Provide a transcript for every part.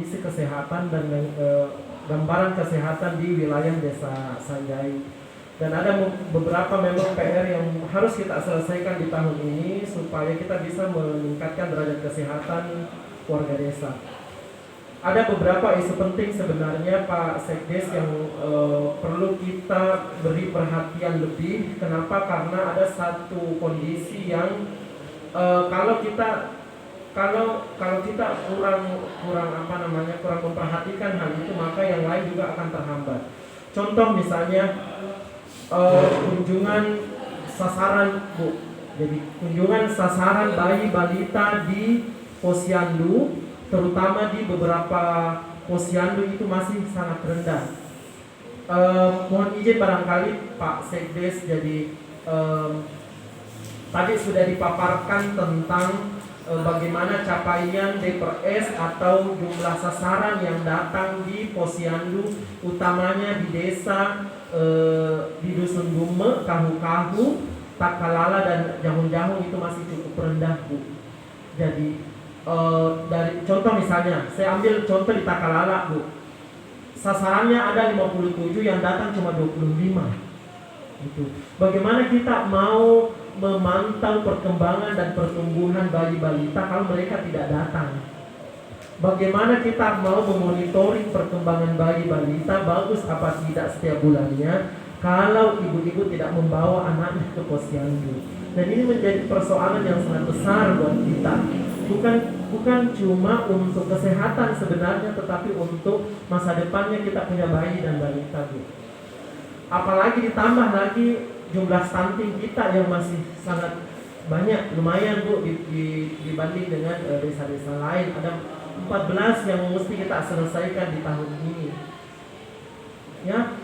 kondisi kesehatan dan gambaran kesehatan di wilayah Desa Sanjai. Dan ada beberapa memang PR yang harus kita selesaikan di tahun ini supaya kita bisa meningkatkan derajat kesehatan warga desa. Ada beberapa isu penting sebenarnya Pak Sekdes yang perlu kita beri perhatian lebih. Kenapa? Karena ada satu kondisi yang kalau kita kurang memperhatikan hal itu, maka yang lain juga akan terhambat. Contoh misalnya kunjungan sasaran, Bu. Jadi kunjungan sasaran bayi balita di posyandu, terutama di beberapa posyandu itu masih sangat rendah. Mohon izin barangkali Pak Sekdes, jadi tadi sudah dipaparkan tentang bagaimana capaian DPRS atau jumlah sasaran yang datang di posyandu, utamanya di desa di Dusun Gume, Kahu-Kahu, Takalala dan Jahung-Jahung itu masih cukup rendah, Bu. Jadi dari contoh misalnya, saya ambil contoh di Takalala, Bu. Sasarannya ada 57, yang datang cuma 25. Itu. Bagaimana kita mau memantau perkembangan dan pertumbuhan bayi balita kalau mereka tidak datang? Bagaimana kita mau memonitoring perkembangan bayi balita bagus apa tidak setiap bulannya kalau ibu-ibu tidak membawa anaknya ke posyandu? Dan ini menjadi persoalan yang sangat besar buat kita. Bukan cuma untuk kesehatan sebenarnya, tetapi untuk masa depannya kita punya bayi dan balita, Bu. Apalagi ditambah lagi jumlah stunting kita yang masih sangat banyak, lumayan, Bu, dibanding dengan desa-desa lain. Ada 14 yang mesti kita selesaikan di tahun ini. Ya,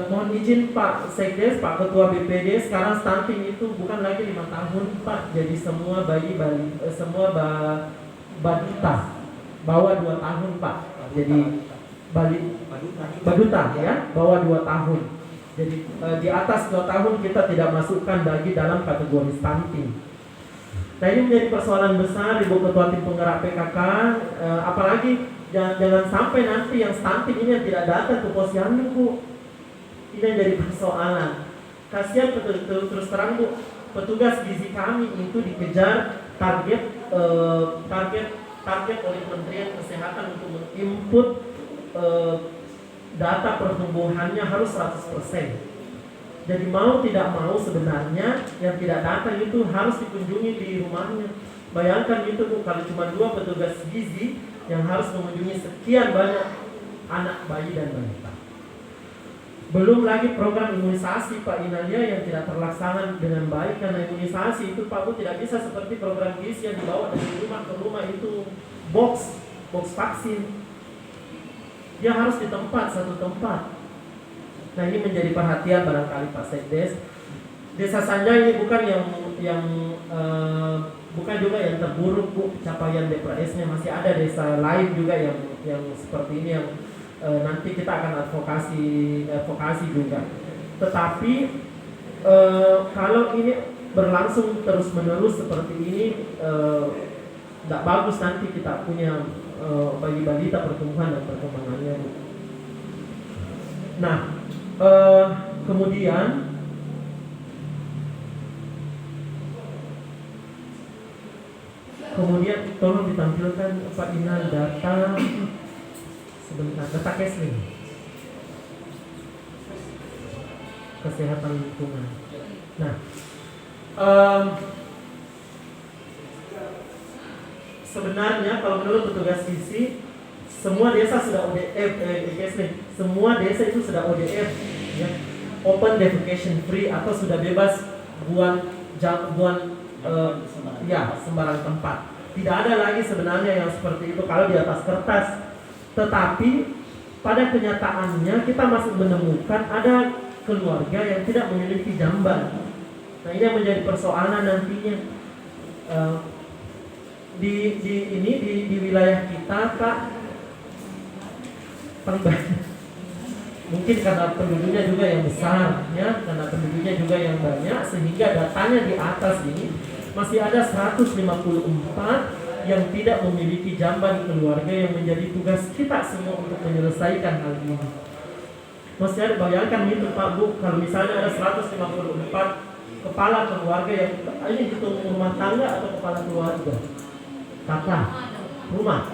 mohon izin Pak Sekdes, Pak Ketua BPD, sekarang stunting itu bukan lagi 5 tahun, Pak. Jadi semua balita bawah 2 tahun, Pak. Jadi baduta ya, bawah 2 tahun. Jadi di atas 2 tahun kita tidak masukkan lagi dalam kategori stunting. Nah, ini menjadi persoalan besar Ibu Ketua Tim Penggerak PKK, apalagi jangan sampai nanti yang stunting ini yang tidak datang ke posyandu, Bu. Ini yang jadi persoalan. Kasihan terus terang, Bu, petugas gizi kami itu dikejar target oleh Kementerian Kesehatan untuk menginput data pertumbuhannya harus 100%. Jadi mau tidak mau sebenarnya yang tidak datang itu harus dikunjungi di rumahnya. Bayangkan itu, Bu, kalau cuma 2 petugas gizi yang harus mengunjungi sekian banyak anak, bayi dan balita. Belum lagi program imunisasi Pak Inalia yang tidak terlaksana dengan baik, karena imunisasi itu, Pak Bu, tidak bisa seperti program gizi yang dibawa dari rumah ke rumah itu box vaksin. Dia harus di satu tempat. Nah, ini menjadi perhatian barangkali Pak Sekdes. Desa Sanjai ini bukan bukan juga yang terburuk, Bu, capaian DPRS-nya. Masih ada desa lain juga yang seperti ini yang nanti kita akan advokasi juga. Tetapi kalau ini berlangsung terus-menerus seperti ini, tidak bagus nanti kita punya bayi balita pertumbuhan dan perkembangannya, Bu. Nah, kemudian tolong ditampilkan Pak Inal data sebentar, data Kesling kesehatan lingkungan. Nah, sebenarnya kalau menurut petugas gizi semua desa sudah ODF, semua desa itu sudah ODF, ya, open defecation free, atau sudah bebas buang sembarang tempat. Tidak ada lagi sebenarnya yang seperti itu kalau di atas kertas. Tetapi pada kenyataannya kita masih menemukan ada keluarga yang tidak memiliki jamban. Nah, ini yang menjadi persoalan nantinya. Di wilayah kita, Pak, mungkin karena penduduknya juga yang besar, ya, karena penduduknya juga yang banyak, sehingga datanya di atas ini masih ada 154 yang tidak memiliki jamban keluarga, yang menjadi tugas kita semua untuk menyelesaikan hal ini. Maksudnya bayangkan itu Pak Bu, kalau misalnya ada 154 kepala keluarga yang ini hitung rumah tangga atau kepala keluarga? Kakak, rumah.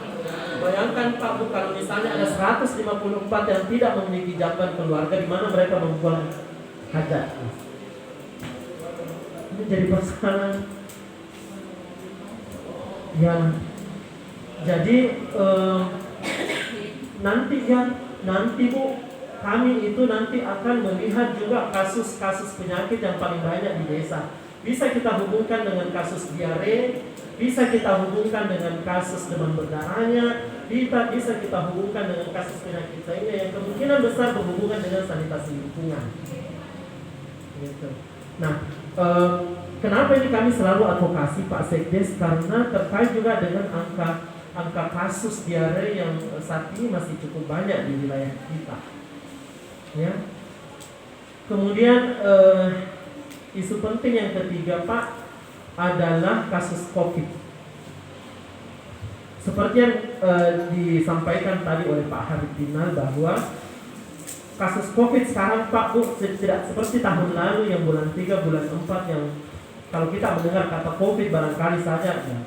Bayangkan Pak Bu, kalau misalnya ada 154 yang tidak memiliki jamban keluarga, di mana mereka membuang hajat? Ini jadi persoalan yang jadi nanti Bu, kami itu nanti akan melihat juga kasus-kasus penyakit yang paling banyak di desa. Bisa kita hubungkan dengan kasus diare, bisa kita hubungkan dengan kasus demam berdarahnya, bisa kita hubungkan dengan kasus penyakit lainnya yang kemungkinan besar berhubungan dengan sanitasi lingkungan. Gitu. Nah, kenapa ini kami selalu advokasi Pak Sekdes? Karena terkait juga dengan angka kasus diare yang saat ini masih cukup banyak di wilayah kita. Ya. Kemudian isu penting yang ketiga Pak adalah kasus COVID. Seperti yang disampaikan tadi oleh Pak Habib Binal bahwa kasus COVID sekarang Pak Bu tidak seperti tahun lalu yang bulan 3, bulan 4 yang kalau kita mendengar kata COVID barangkali saja ya,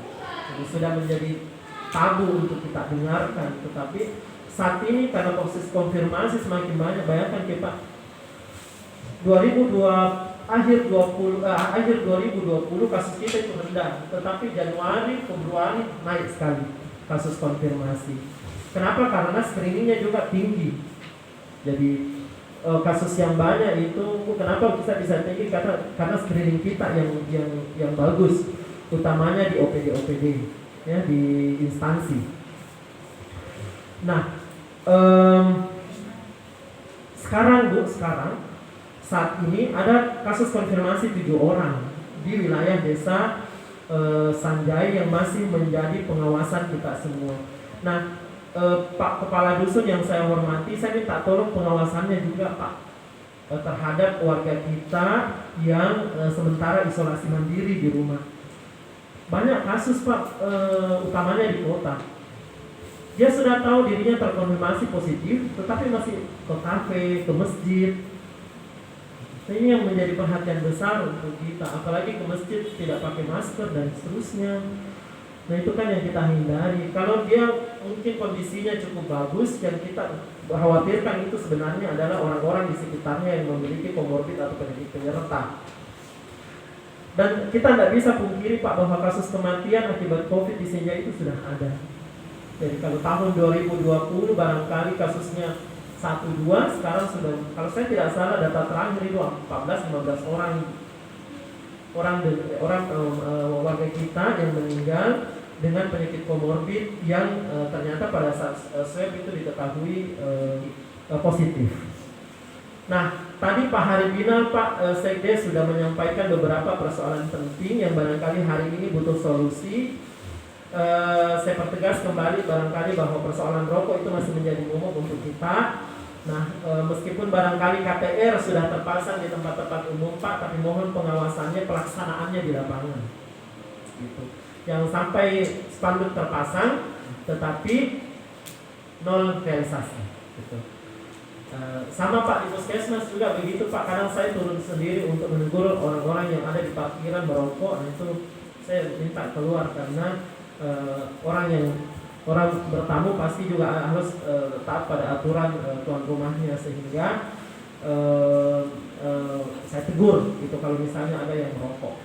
sudah menjadi tabu untuk kita dengarkan. Tetapi saat ini karena proses konfirmasi semakin banyak, bayangkan Pak, akhir 2020 kasus kita itu rendah, tetapi Januari, Februari naik sekali kasus konfirmasi. Kenapa? Karena screeningnya juga tinggi. Jadi kasus yang banyak itu kenapa kita bisa tinggi? Karena screening kita yang bagus, utamanya di OPD ya, di instansi. Nah, sekarang saat ini ada kasus konfirmasi 7 orang di wilayah desa Sanjai yang masih menjadi pengawasan kita semua. Nah, Pak Kepala Dusun yang saya hormati, saya minta tolong pengawasannya juga Pak terhadap warga kita yang sementara isolasi mandiri di rumah. Banyak kasus Pak, utamanya di kota. Dia sudah tahu dirinya terkonfirmasi positif, tetapi masih ke kafe, ke masjid. Ini yang menjadi perhatian besar untuk kita, apalagi ke masjid tidak pakai masker dan seterusnya. Nah itu kan yang kita hindari. Kalau dia mungkin kondisinya cukup bagus, yang kita khawatirkan itu sebenarnya adalah orang-orang di sekitarnya yang memiliki komorbid atau penyakit penyerta. Dan kita tidak bisa pungkiri Pak bahwa kasus kematian akibat COVID di Sanjai itu sudah ada. Jadi kalau tahun 2020 barangkali kasusnya 1-2, sekarang sudah, kalau saya tidak salah data terakhir itu 14-15 orang warga kita yang meninggal dengan penyakit komorbid yang ternyata pada saat swab itu diketahui positif. Nah, tadi Pak Habib Binal, Pak Sekdes sudah menyampaikan beberapa persoalan penting yang barangkali hari ini butuh solusi. Saya pertegas kembali barangkali bahwa persoalan rokok itu masih menjadi momok untuk kita. Nah, meskipun barangkali KPR sudah terpasang di tempat-tempat umum Pak, tapi mohon pengawasannya, pelaksanaannya di lapangan. Gitu. Yang sampai spanduk terpasang, tetapi nol realisasi. Gitu. Sama Pak di Puskesmas juga begitu Pak. Kadang saya turun sendiri untuk menegur orang-orang yang ada di parkiran merokok. Nah itu saya minta keluar karena orang bertamu pasti juga harus taat pada aturan tuan rumahnya, sehingga saya tegur gitu kalau misalnya ada yang merokok.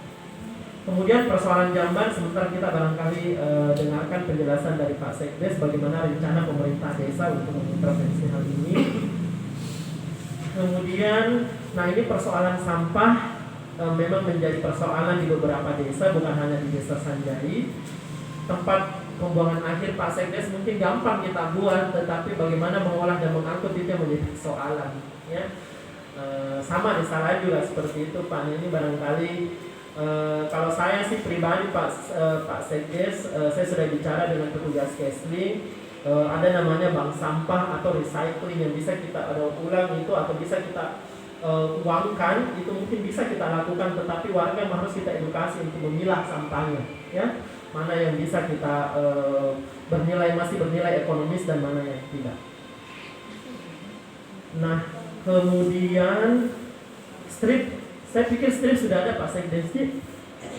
Kemudian persoalan jamban, sementara kita barangkali dengarkan penjelasan dari Pak Sekdes bagaimana rencana pemerintah desa untuk mengintervensi hal ini. Kemudian, nah ini persoalan sampah memang menjadi persoalan di beberapa desa, bukan hanya di desa Sanjai. Tempat pembuangan akhir Pak Sekdes mungkin gampang kita buat, tetapi bagaimana mengolah dan mengangkut itu yang menjadi persoalan. Ya. Sama di Salai juga seperti itu Pak. Ini barangkali kalau saya sih pribadi Pak Sekdes, saya sudah bicara dengan petugas Kesling, ada namanya bank sampah atau recycling yang bisa kita ulang itu atau bisa kita uangkan, itu mungkin bisa kita lakukan, tetapi warga harus kita edukasi untuk memilah sampahnya. Ya. mana yang bisa kita masih bernilai ekonomis dan mana yang tidak. Nah, kemudian strip, saya pikir strip sudah ada Pak Sekdes.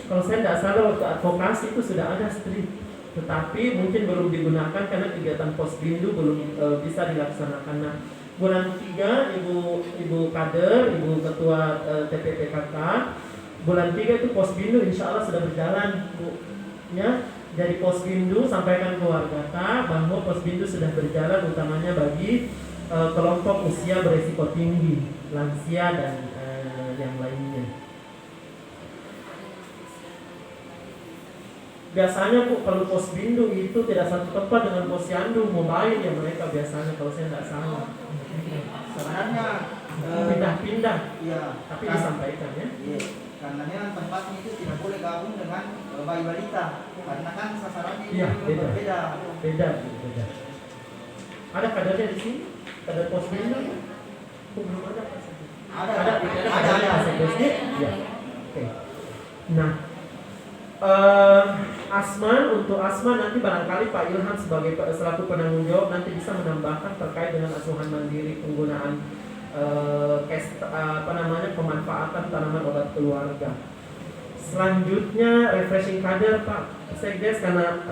Kalau saya tidak salah waktu advokasi itu sudah ada strip, tetapi mungkin belum digunakan karena kegiatan Posbindu belum bisa dilaksanakan. Nah, bulan 3 Ibu Kader, Ibu Ketua TPPKK, bulan 3 itu Posbindu insya Allah sudah berjalan, Bu. Ya, dari Posbindu sampaikan ke Wargata bahwa Posbindu sudah berjalan utamanya bagi kelompok usia berisiko tinggi, lansia dan yang lainnya. Biasanya Bu, kalau Posbindu itu tidak satu tempat dengan Posyandu, mobile ya mereka biasanya kalau saya tidak salah. Sebenarnya pindah-pindah, ya, tapi disampaikan ya. Iya, karena tempatnya itu tidak boleh gabung dengan bayi balita, karena kan sasarannya itu berbeda. Beda. Ada kadernya di sini? Kader Posbindu? Belum ada Pak. Ada. Ya. Oke. Nah, untuk Asman nanti barangkali Pak Ilham sebagai selaku penanggung jawab nanti bisa menambahkan terkait dengan asuhan mandiri, penggunaan pemanfaatan tanaman obat keluarga. Selanjutnya refreshing kader Pak Sekdes, karena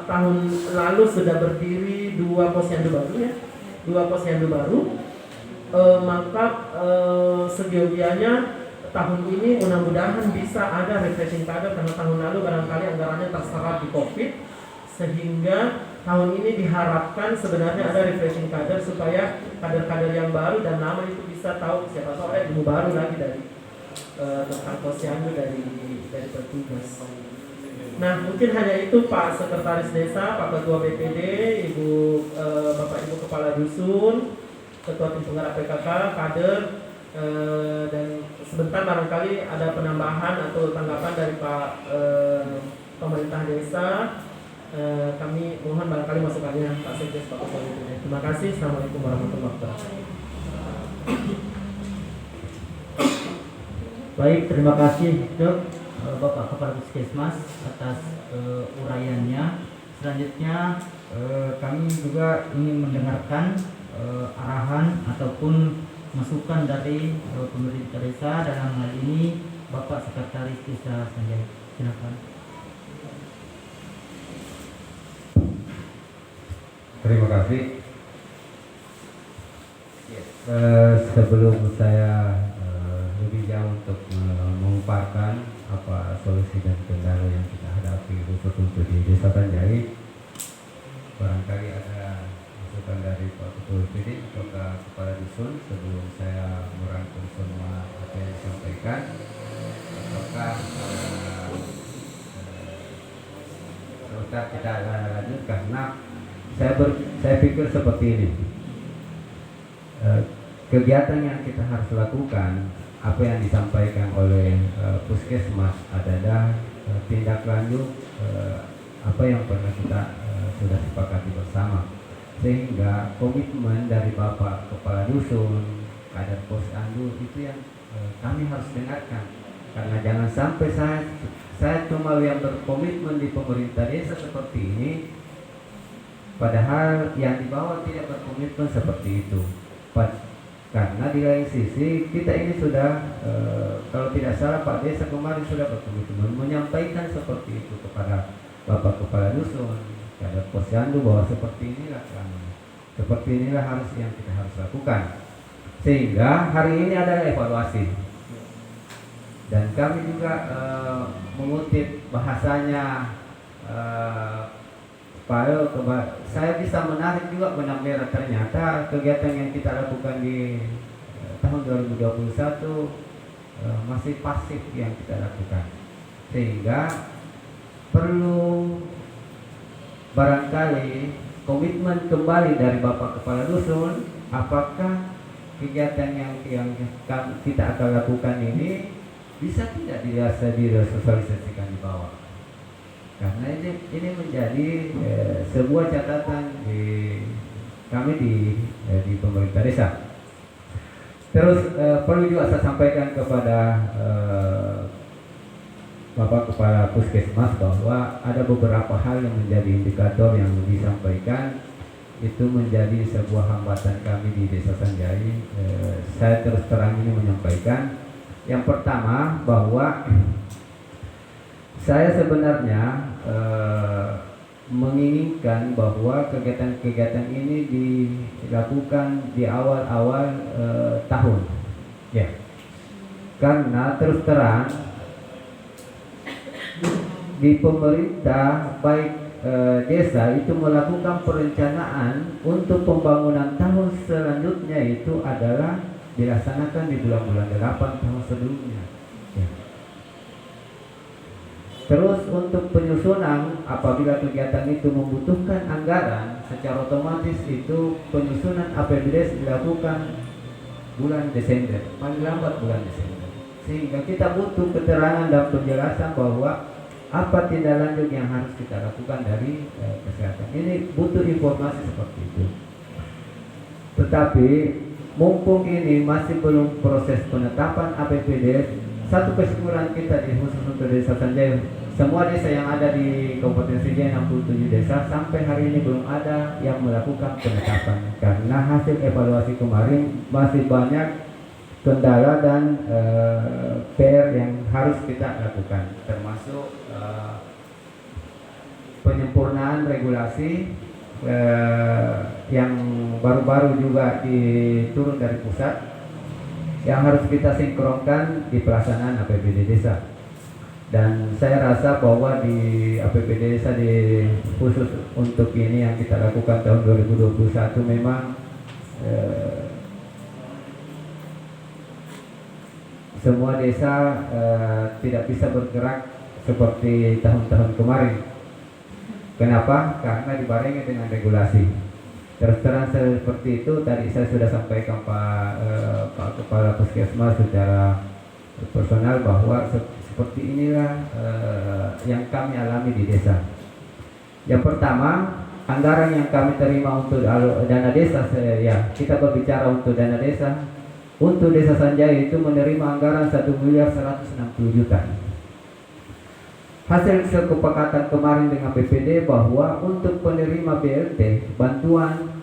tahun lalu sudah berdiri 2 posyandu baru ya, 2 posyandu baru, maka seyogianya tahun ini mudah-mudahan bisa ada refreshing kader, karena tahun lalu barangkali anggarannya terserap di COVID, sehingga tahun ini diharapkan sebenarnya ada refreshing kader supaya kader-kader yang baru dan lama itu bisa tahu siapa tahu ada ilmu baru lagi dari tentang posyandu dari petugas. Nah, mungkin hanya itu Pak Sekretaris Desa, Pak Ketua BPD, Bapak Ibu Kepala Dusun, Ketua Tim Penggerak PKK, kader, dan sebentar barangkali ada penambahan atau tanggapan dari Pak pemerintah desa. Kami mohon barangkali masukannya Pak Sekdes, Pak Ketua BPD. Terima kasih. Assalamualaikum warahmatullahi wabarakatuh. Baik, terima kasih Dok, Bapak Kepala Puskesmas atas uraiannya. Selanjutnya kami juga ingin mendengarkan arahan ataupun masukan dari pemerintah desa, dalam hal ini Bapak Sekretaris Desa Sanjay. Silakan. Terima kasih. Sebelum saya lebih jauh untuk memaparkan apa solusi dan kendala yang kita hadapi khusus untuk di Desa Sanjay, barangkali ada masukan dari Pak Ketua BPD atau Kepala Dusun sebelum saya merangkum semua apa yang disampaikan. Apakah kita lanjut, karena saya pikir seperti ini. Kegiatan yang kita harus lakukan, apa yang disampaikan oleh Puskesmas adalah tindak lanjut apa yang pernah kita sudah sepakati bersama, sehingga komitmen dari Bapak Kepala Dusun, kader Posyandu itu yang kami harus dengarkan, karena jangan sampai saya cuma yang berkomitmen di pemerintah desa seperti ini, padahal yang di bawah tidak berkomitmen seperti itu. Karena di lain sisi kita ini sudah kalau tidak salah Pak Desa kemarin sudah berkomitmen menyampaikan seperti itu kepada Bapak Kepala Dusun, kader Posyandu, bahwa seperti inilah harus yang kita harus lakukan, sehingga hari ini adalah evaluasi. Dan kami juga mengutip bahasanya saya bisa menarik juga benang merah. Ternyata kegiatan yang kita lakukan di tahun 2021 masih pasif yang kita lakukan, sehingga perlu barangkali komitmen kembali dari Bapak Kepala Dusun, apakah kegiatan yang kita akan lakukan ini bisa tidak disosialisasikan di bawah. Karena ini menjadi sebuah catatan kami di pemerintah desa. Terus perlu juga saya sampaikan kepada Bapak Kepala Puskesmas bahwa ada beberapa hal yang menjadi indikator yang disampaikan itu menjadi sebuah hambatan kami di Desa Sanjai. Saya terus terang ini menyampaikan yang pertama bahwa saya sebenarnya menginginkan bahwa kegiatan-kegiatan ini dilakukan di awal-awal tahun, ya, karena terus terang di pemerintah baik desa itu melakukan perencanaan untuk pembangunan tahun selanjutnya itu adalah dilaksanakan di bulan-bulan 8 tahun sebelumnya, ya. Terus untuk penyusunan apabila kegiatan itu membutuhkan anggaran, secara otomatis itu penyusunan APBD dilakukan bulan Desember, paling lambat bulan Desember. Sehingga kita butuh keterangan dan penjelasan bahwa apa tindak lanjut yang harus kita lakukan dari kesehatan. Ini butuh informasi seperti itu. Tetapi mumpung ini masih belum proses penetapan APBD, satu kesimpulan kita di khusus untuk Desa Sanjai, semua desa yang ada di Kabupaten Sanjai 67 desa sampai hari ini belum ada yang melakukan penetapan karena hasil evaluasi kemarin masih banyak kendala dan PR yang harus kita lakukan, termasuk penyempurnaan regulasi yang baru-baru juga diturun dari pusat yang harus kita sinkronkan di pelaksanaan APBD desa. Dan saya rasa bahwa di APBD desa di khusus untuk ini yang kita lakukan tahun 2021 memang semua desa tidak bisa bergerak seperti tahun-tahun kemarin. Kenapa? Karena dibarengi dengan regulasi. Terus terang seperti itu tadi saya sudah sampaikan Pak Kepala Puskesmas secara personal bahwa seperti inilah yang kami alami di desa. Yang pertama, anggaran yang kami terima untuk dana desa, ya kita berbicara untuk dana desa. Untuk Desa Sanjai itu menerima anggaran 1.160 juta. Hasil kesepakatan kemarin dengan BPD bahwa untuk penerima BLT bantuan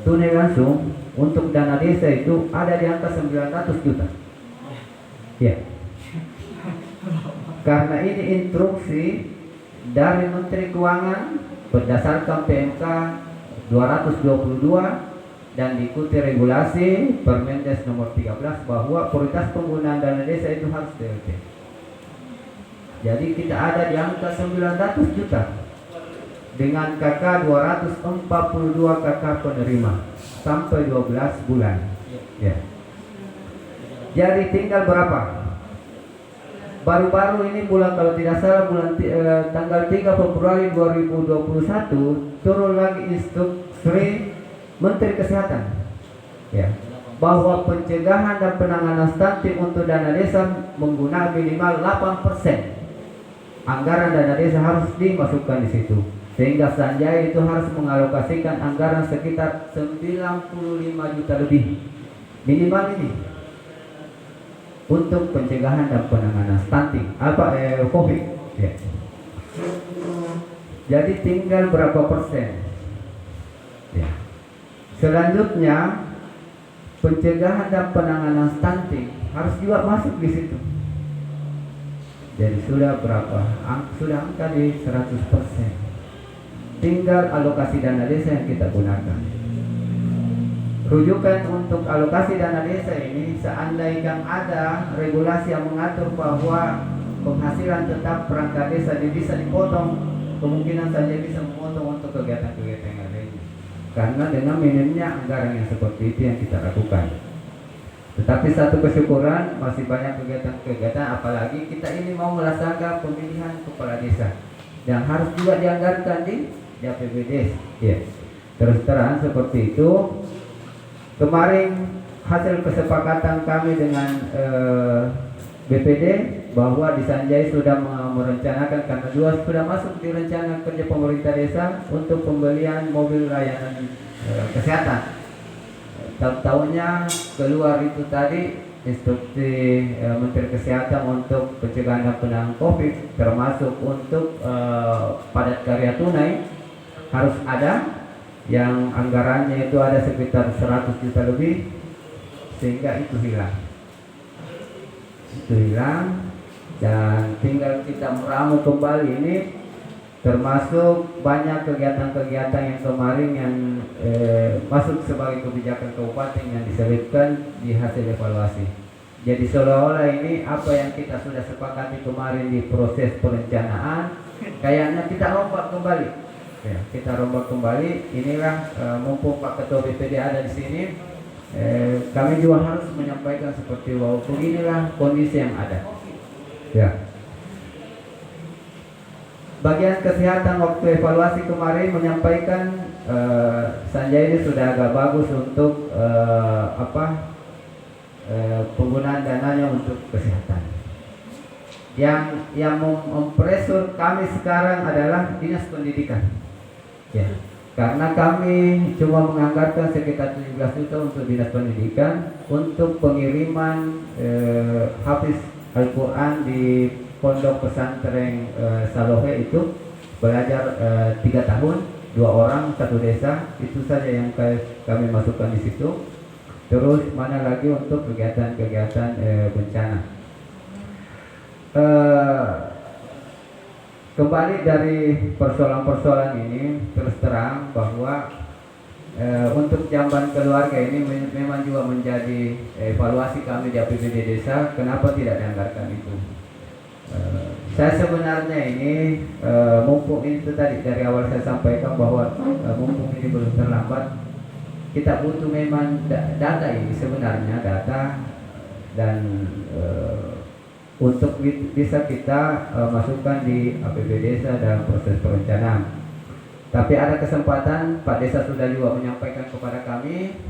tunai langsung untuk dana desa itu ada di angka 900 juta. Ya. Karena ini instruksi dari Menteri Keuangan berdasarkan PMK 222 dan diikuti regulasi Permendes nomor 13 bahwa prioritas penggunaan dana desa itu harus BLT. Jadi kita ada di angka 900 juta dengan KK 242 KK penerima sampai 12 bulan. Ya. Jadi tinggal berapa? Baru-baru ini bulan kalau tidak salah tanggal 3 Februari 2021 turun lagi instruksi Menteri Kesehatan, ya, bahwa pencegahan dan penanganan stunting untuk dana desa menggunakan minimal 8% anggaran dana desa harus dimasukkan di situ, sehingga Sanjai itu harus mengalokasikan anggaran sekitar 95 juta lebih minimal ini untuk pencegahan dan penanganan stunting COVID, ya. Jadi tinggal berapa persen, ya. Selanjutnya pencegahan dan penanganan stunting harus juga masuk di situ. Jadi sudah berapa? Sudah angka di 100%. Tinggal alokasi dana desa yang kita gunakan. Rujukan untuk alokasi dana desa ini seandainya ada regulasi yang mengatur bahwa penghasilan tetap perangkat desa bisa dipotong, kemungkinan saja bisa memotong untuk kegiatan-kegiatan yang lainnya. Karena dengan minimnya anggaran yang seperti itu yang kita lakukan. Tetapi satu kesyukuran masih banyak kegiatan-kegiatan, apalagi kita ini mau melaksanakan pemilihan kepala desa dan harus juga dianggarkan di APBD. Ya. Terus terang seperti itu. Kemarin hasil kesepakatan kami dengan BPD bahwa di Sanjai sudah merencanakan karena sudah masuk di rencana kerja pemerintah desa untuk pembelian mobil layanan kesehatan. Tahun-tahunnya keluar itu tadi instruksi Menteri Kesehatan untuk pencegahan dan penanganan COVID, termasuk untuk padat karya tunai harus ada, yang anggarannya itu ada sekitar 100 juta lebih, sehingga itu hilang. Dan tinggal kita meramu kembali ini, termasuk banyak kegiatan-kegiatan yang kemarin yang masuk sebagai kebijakan kabupaten yang diselipkan di hasil evaluasi. Jadi seolah-olah ini apa yang kita sudah sepakati kemarin di proses perencanaan, kayaknya kita rombak kembali. Ya, kita rombak kembali. Inilah mumpung Pak Ketua BPD ada di sini, kami juga harus menyampaikan seperti bahwa beginilah kondisi yang ada. Ya. Bagian kesehatan waktu evaluasi kemarin menyampaikan Sanjay ini sudah agak bagus untuk penggunaan dananya untuk kesehatan. Yang mempresur kami sekarang adalah dinas pendidikan. Ya. Karena kami cuma menganggarkan sekitar 17 juta untuk dinas pendidikan untuk pengiriman hafiz Al-Quran di Pondok Pesantren Salohe itu belajar 3 tahun, 2 orang 1 desa, itu saja yang kami masukkan di situ. Terus mana lagi untuk kegiatan-kegiatan bencana. Kembali dari persoalan-persoalan ini, terus terang bahwa untuk jamban keluarga ini memang juga menjadi evaluasi kami di APBD desa. Kenapa tidak dianggarkan itu? Saya sebenarnya ini mumpung itu tadi dari awal saya sampaikan bahwa mumpung ini belum terlambat, kita butuh memang data ini sebenarnya, data dan untuk bisa kita masukkan di APBD desa dalam proses perencanaan. Tapi ada kesempatan Pak Desa sudah juga menyampaikan kepada kami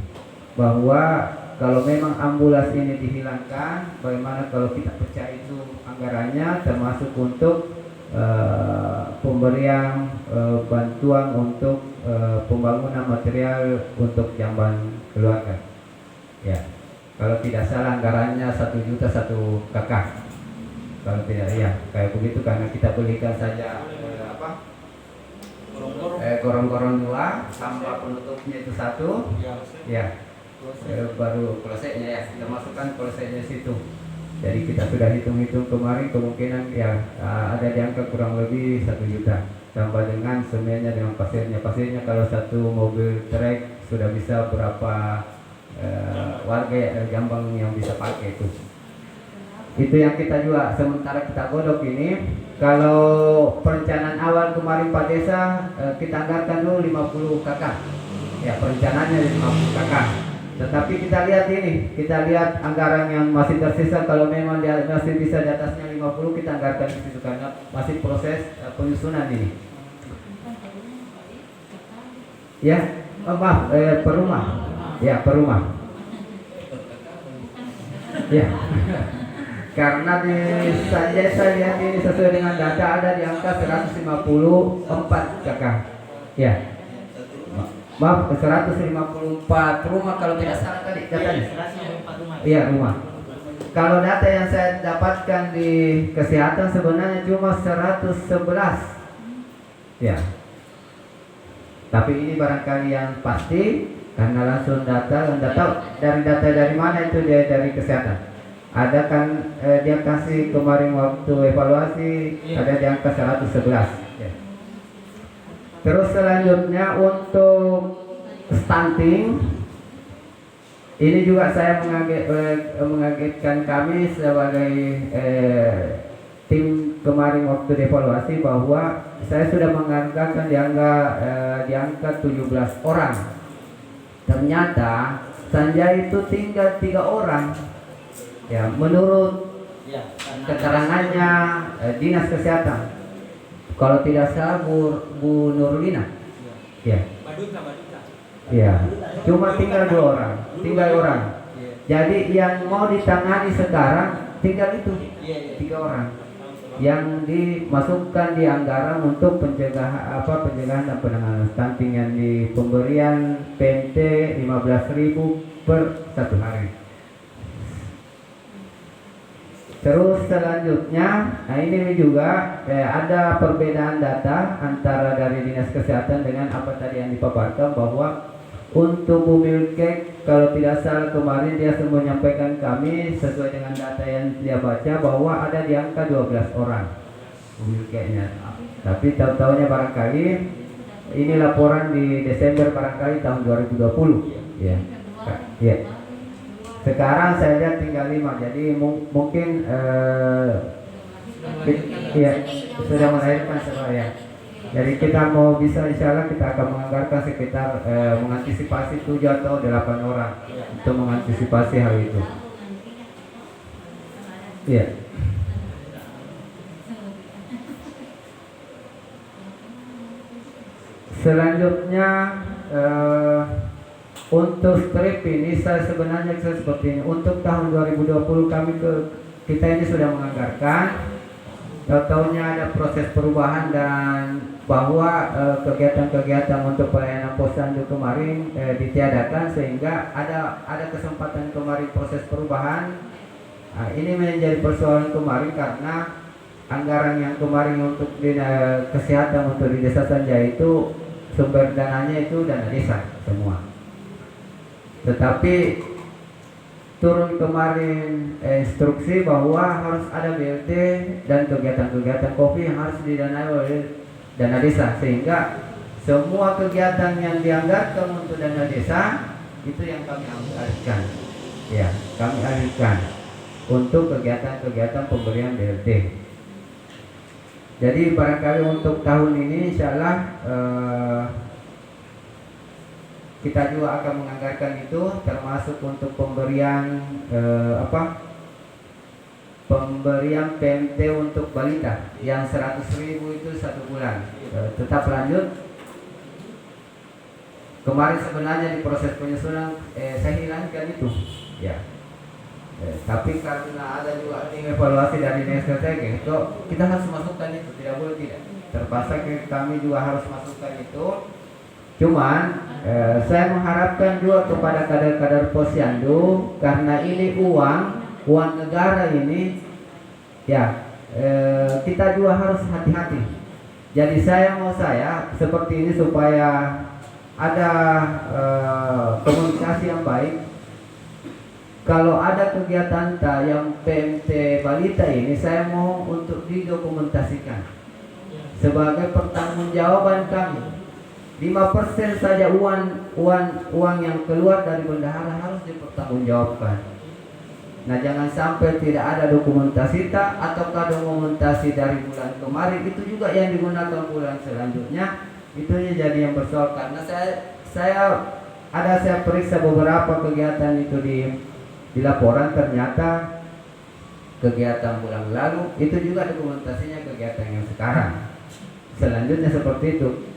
bahwa kalau memang ambulans ini dihilangkan, bagaimana kalau kita pecah itu anggarannya, termasuk untuk pemberian bantuan untuk pembangunan material untuk jamban keluarga. Ya, kalau tidak salah anggarannya 1 juta 1 kakak. Kalau tidak, ya kayak begitu, karena kita belikan saja gorong-gorong 2 tambah penutupnya itu 1, ya. Baru kolosenya ya, kita masukkan kolosenya situ. Jadi kita sudah hitung-hitung kemarin, kemungkinan ya ada di angka kurang lebih 1 juta. Tambah dengan semennya dengan pasirnya. Pasirnya kalau 1 mobil trek sudah bisa berapa warga Jambang yang bisa pakai itu. Itu yang kita juga sementara kita godok ini. Kalau perencanaan awal kemarin Pak Desa kita anggarkan dulu 50 kakak. Ya, perencanaannya 50 kakak. Tetapi kita lihat ini, kita lihat anggaran yang masih tersisa, kalau memang dia masih bisa di atasnya 50, kita anggarkan di situ karena masih proses penyusunan ini. Ya, per rumah. Ya, per rumah. Ya. Karena di saya lihat ini sesuai dengan data ada di angka 154 kakak. Ya. Maaf, 154 rumah kalau tidak salah tadi datanya. Iya, rumah. Kalau data yang saya dapatkan di kesehatan sebenarnya cuma 111. Ya. Tapi ini barangkali yang pasti karena langsung data dari mana itu dia dari kesehatan. Ada kan dia kasih kemarin waktu evaluasi ada di angka 111. Ya. Terus selanjutnya untuk stunting, ini juga saya mengagetkan kami sebagai tim kemarin waktu evaluasi bahwa saya sudah menganggarkan di angka 17 orang. Ternyata Sanjay itu tinggal 3 orang. Ya, menurut keterangannya dinas kesehatan, kalau tidak salah Bu Nurlina, ya, ya, cuma tinggal 2 orang, Jadi yang mau ditangani sekarang tinggal itu 3 orang, yang dimasukkan di anggaran untuk pencegahan dan penanganan stunting yang di pemberian PNT 15.000 per 1 hari. Terus selanjutnya, nah ini juga ada perbedaan data antara dari Dinas Kesehatan dengan apa tadi yang dipaparkan, bahwa untuk Bumil Cake kalau tidak salah kemarin dia semua menyampaikan kami sesuai dengan data yang dia baca bahwa ada di angka 12 orang Bumil Cake-nya. Tapi tahu-tahunya barangkali ini laporan di Desember barangkali tahun 2020. Ya. Ya. Sekarang saya lihat tinggal 5, jadi mungkin ya sudah melahirkan ya. Jadi kita mau bisa, insya Allah kita akan menganggarkan sekitar mengantisipasi 7 atau 8 orang untuk mengantisipasi hal itu. Ya. Selanjutnya untuk strip ini saya sebenarnya seperti ini. Untuk tahun 2020 kita ini sudah menganggarkan. Tahu-tahunya ada proses perubahan dan bahwa kegiatan-kegiatan untuk pelayanan posyandu kemarin ditiadakan, sehingga ada kesempatan kemarin proses perubahan. Nah, ini menjadi persoalan kemarin karena anggaran yang kemarin untuk kesehatan untuk di Desa Sanjaya itu sumber dananya itu dana desa semua. Tetapi turun kemarin instruksi bahwa harus ada BLT dan kegiatan-kegiatan kopi yang harus didanai oleh dana desa, sehingga semua kegiatan yang dianggarkan untuk dana desa itu yang kami alihkan. Ya, kami alihkan untuk kegiatan-kegiatan pemberian BLT. Jadi barangkali untuk tahun ini insyaallah kita juga akan menganggarkan itu, termasuk untuk pemberian pemberian PMT untuk balita yang 100.000 itu 1 bulan. Tetap lanjut. Kemarin sebenarnya di proses penyusunan saya hilangkan itu, ya. Tapi karena ada juga tim evaluasi dari Dinas Kesehatan, itu kita harus masukkan itu, tidak boleh tidak. Terpaksa kami juga harus masukkan itu. Cuman saya mengharapkan juga kepada kader-kader posyandu, karena ini uang negara ini, ya kita juga harus hati-hati. Jadi saya seperti ini supaya ada komunikasi yang baik. Kalau ada kegiatan yang PMT balita ini, saya mau untuk didokumentasikan sebagai pertanggungjawaban kami. 5% saja uang yang keluar dari bendahara harus dipertanggungjawabkan. Nah, jangan sampai tidak ada dokumentasi ataukah dokumentasi dari bulan kemarin itu juga yang digunakan bulan selanjutnya, itu jadi yang bersoal. Karena saya periksa beberapa kegiatan itu di laporan, ternyata kegiatan bulan lalu itu juga dokumentasinya kegiatan yang sekarang. Selanjutnya seperti itu.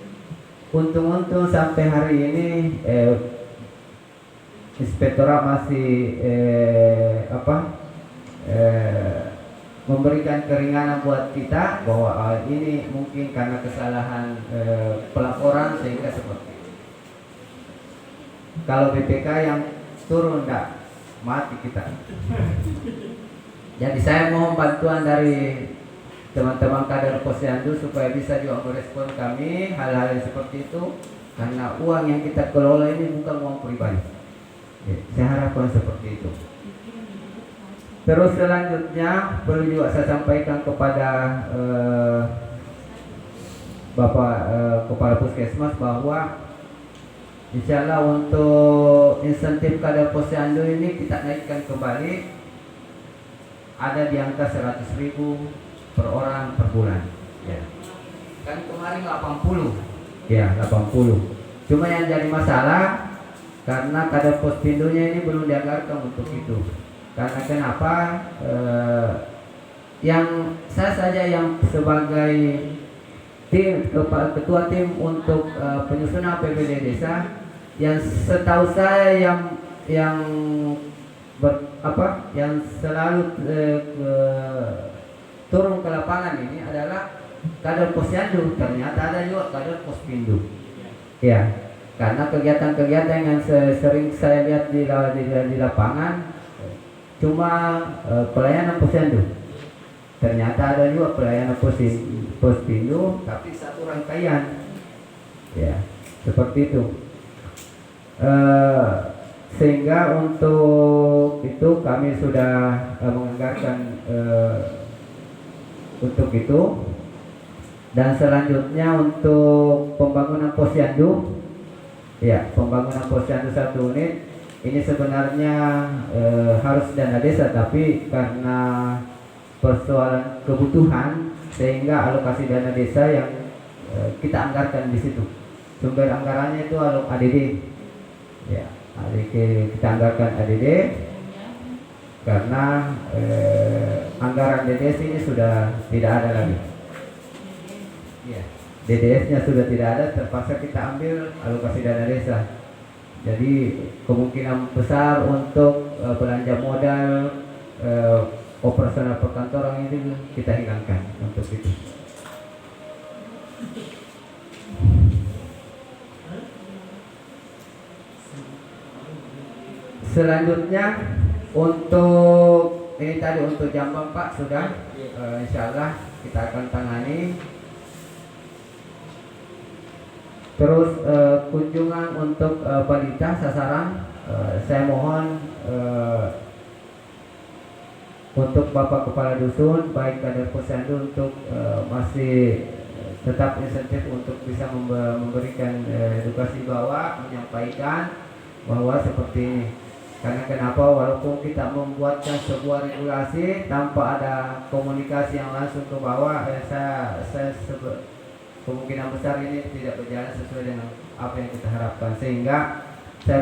Untung-untung sampai hari ini inspektorat masih memberikan keringanan buat kita bahwa ini mungkin karena kesalahan pelaporan sehingga seperti itu. Kalau BPK yang turun enggak, mati kita. Jadi saya mohon bantuan dari teman-teman kader posyandu supaya bisa juga merespon kami hal-hal yang seperti itu, karena uang yang kita kelola ini bukan uang pribadi. Saya harapkan seperti itu. Terus selanjutnya perlu juga saya sampaikan kepada Bapak Kepala Puskesmas bahwa insyaallah untuk insentif kader posyandu ini kita naikkan kembali, ada di angka 100.000 per orang per bulan, ya. Kan kemarin 80, ya 80. Cuma yang jadi masalah karena kader pospindonya ini belum dianggarkan untuk itu. Karena kenapa? Yang saya saja yang sebagai ketua tim untuk penyusunan APBD desa, yang setahu saya yang selalu turun ke lapangan ini adalah kader posyandu. Ternyata ada juga kader pospindu, ya. Karena kegiatan-kegiatan yang sering saya lihat di lapangan, cuma pelayanan posyandu. Ternyata ada juga pelayanan posyandu tapi satu rangkaian, ya seperti itu. Sehingga untuk itu kami sudah menganggarkan untuk itu. Dan selanjutnya untuk pembangunan posyandu, ya pembangunan posyandu 1 unit ini sebenarnya harus dana desa, tapi karena persoalan kebutuhan sehingga alokasi dana desa yang kita anggarkan di situ. Sumber anggarannya itu ADD, ya kita anggarkan ADD karena anggaran DDS ini sudah tidak ada lagi. Ya, DDS-nya sudah tidak ada, terpaksa kita ambil alokasi dana desa. Jadi kemungkinan besar untuk belanja modal operasional perkantoran ini kita hilangkan untuk itu. Selanjutnya untuk ini tadi untuk Jambang Pak sudah, insya Allah kita akan tangani. Terus kunjungan untuk balita sasaran, saya mohon untuk Bapak Kepala Dusun baik kader posyandu untuk masih tetap insentif untuk bisa memberikan edukasi bahwa menyampaikan bahwa seperti ini. Karena kenapa, walaupun kita membuatkan sebuah regulasi tanpa ada komunikasi yang langsung ke bawah, kemungkinan besar ini tidak berjalan sesuai dengan apa yang kita harapkan, sehingga